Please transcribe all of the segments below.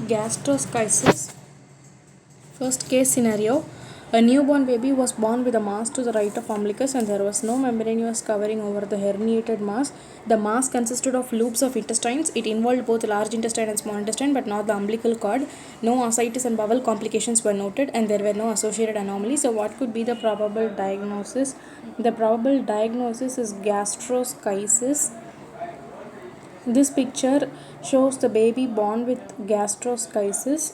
Gastroschisis. First case scenario. A newborn baby was born with a mass to the right of umbilicus and there was no membranous covering over the herniated mass. The mass consisted of loops of intestines. It involved both large intestine and small intestine but not the umbilical cord. No ascites and bowel complications were noted and there were no associated anomalies. So what could be the probable diagnosis? The probable diagnosis is gastroschisis. This picture shows the baby born with gastroschisis.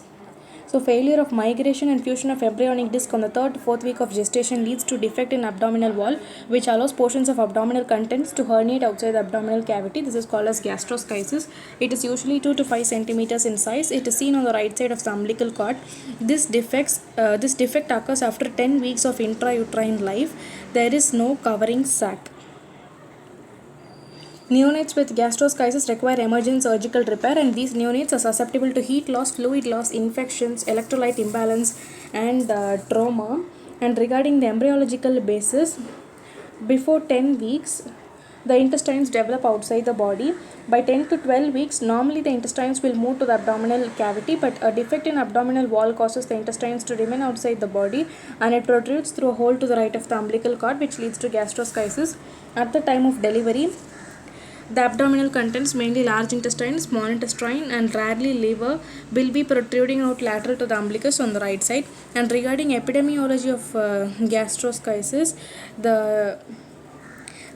So failure of migration and fusion of embryonic disc on the 3rd to 4th week of gestation leads to defect in abdominal wall, which allows portions of abdominal contents to herniate outside the abdominal cavity. This is called as gastroschisis. It is usually 2 to 5 centimeters in size. It is seen on the right side of the umbilical cord. This defect occurs after 10 weeks of intrauterine life. There is no covering sac. Neonates with gastroschisis require emergent surgical repair, and these neonates are susceptible to heat loss, fluid loss, infections, electrolyte imbalance, and trauma. And regarding the embryological basis, before 10 weeks, the intestines develop outside the body. By 10 to 12 weeks, normally the intestines will move to the abdominal cavity, but a defect in abdominal wall causes the intestines to remain outside the body and it protrudes through a hole to the right of the umbilical cord, which leads to gastroschisis. At the time of delivery, the abdominal contents, mainly large intestine, small intestine, and rarely liver, will be protruding out lateral to the umbilicus on the right side. And regarding epidemiology of gastroschisis,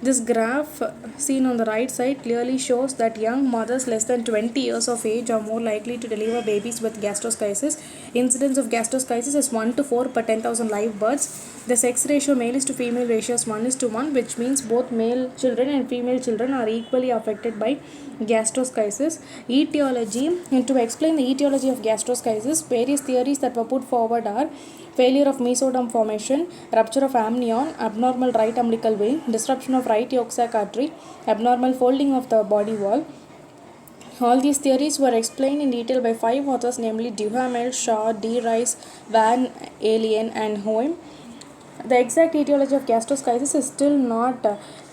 this graph seen on the right side clearly shows that young mothers less than 20 years of age are more likely to deliver babies with gastroschisis. Incidence of gastroschisis is 1 to 4 per 10,000 live births. The sex ratio male is to female ratio is 1:1, which means both male children and female children are equally affected by gastroschisis. Etiology. And to explain the etiology of gastroschisis, various theories that were put forward are failure of mesoderm formation, rupture of amnion, abnormal right umbilical vein, disruption of right yolk sac artery, abnormal folding of the body wall. All these theories were explained in detail by 5 authors, namely Duhamel, Shaw, D. Rice, Van Alien, and Hoem. The exact etiology of gastroschisis is still not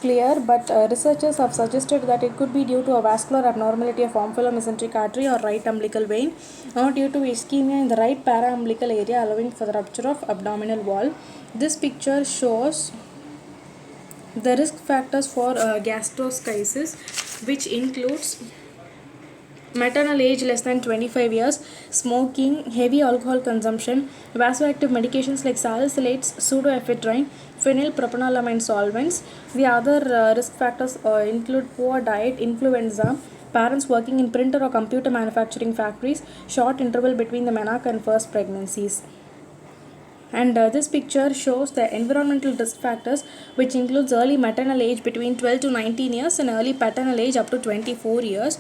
clear, but researchers have suggested that it could be due to a vascular abnormality of omphallomesenteric artery or right umbilical vein, or due to ischemia in the right paraumbilical area, allowing for the rupture of abdominal wall. This picture shows the risk factors for gastroschisis, which includes maternal age less than 25 years, smoking, heavy alcohol consumption, vasoactive medications like salicylates, pseudoephedrine, phenylpropanolamine solvents. The other risk factors include poor diet, influenza, parents working in printer or computer manufacturing factories, short interval between the menarche and first pregnancies. And this picture shows the environmental risk factors, which includes early maternal age between 12 to 19 years and early paternal age up to 24 years.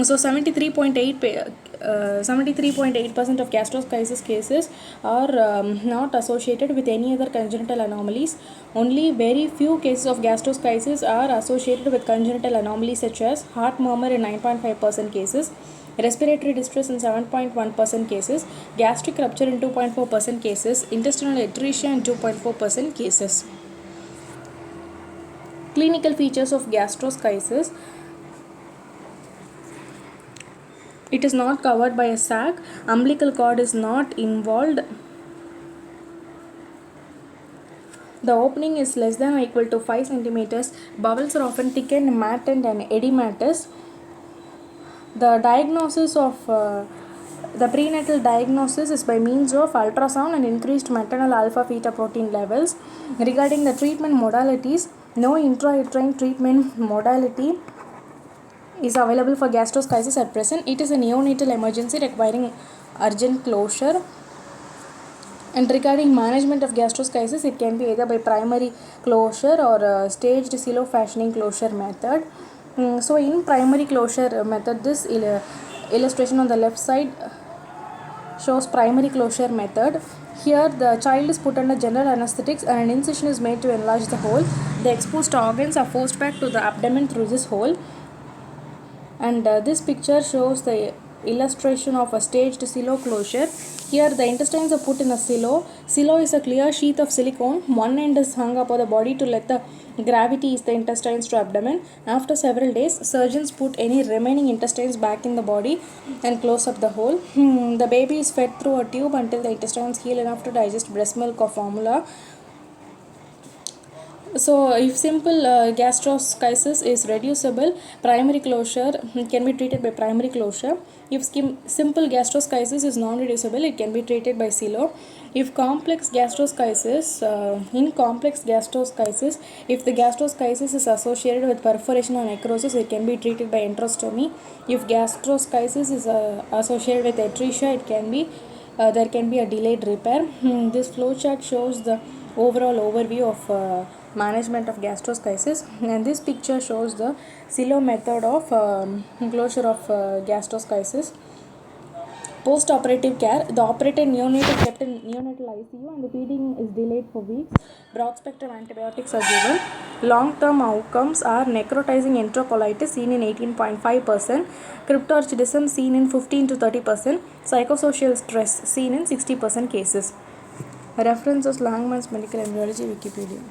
So 73.8% of gastroschisis cases are not associated with any other congenital anomalies. Only very few cases of gastroschisis are associated with congenital anomalies such as heart murmur in 9.5% cases, respiratory distress in 7.1% cases, gastric rupture in 2.4% cases, intestinal atresia in 2.4% cases. Clinical features of gastroschisis. It is not covered by a sac. Umbilical cord is not involved. The opening is less than or equal to 5 centimeters. Bowels are often thickened, matted, and edematous. The diagnosis of the prenatal diagnosis is by means of ultrasound and increased maternal alpha fetoprotein levels. Regarding the treatment modalities, no intrauterine treatment modality is available for gastroschisis at present. It is a neonatal emergency requiring urgent closure. And regarding management of gastroschisis, it can be either by primary closure or staged silo fashioning closure method. So in primary closure method, this illustration on the left side shows primary closure method. Here the child is put under general anesthetics and an incision is made to enlarge the hole. The exposed organs are forced back to the abdomen through this hole. And this picture shows the illustration of a staged silo closure. Here the intestines are put in a silo. Silo is a clear sheath of silicone. One end is hung upon the body to let the gravity ease the intestines to abdomen. After several days, surgeons put any remaining intestines back in the body and close up the hole. The baby is fed through a tube until the intestines heal enough to digest breast milk or formula. So, if simple gastroschisis is reducible, primary closure can be treated by primary closure. If simple gastroschisis is non-reducible, it can be treated by silo. If complex gastroschisis, in complex gastroschisis, if the gastroschisis is associated with perforation or necrosis, it can be treated by enterostomy. If gastroschisis is associated with atresia, it can be there can be a delayed repair. This flowchart shows the overall overview of management of gastroschisis, and this picture shows the silo method of closure of gastroschisis. Post-operative care, the operated neonate is kept in neonatal ICU and the feeding is delayed for weeks. Broad-spectrum antibiotics are given. Long-term outcomes are necrotizing enterocolitis seen in 18.5%, cryptorchidism seen in 15 to 30%, psychosocial stress seen in 60% cases. References: Langman's Medical Embryology, Wikipedia.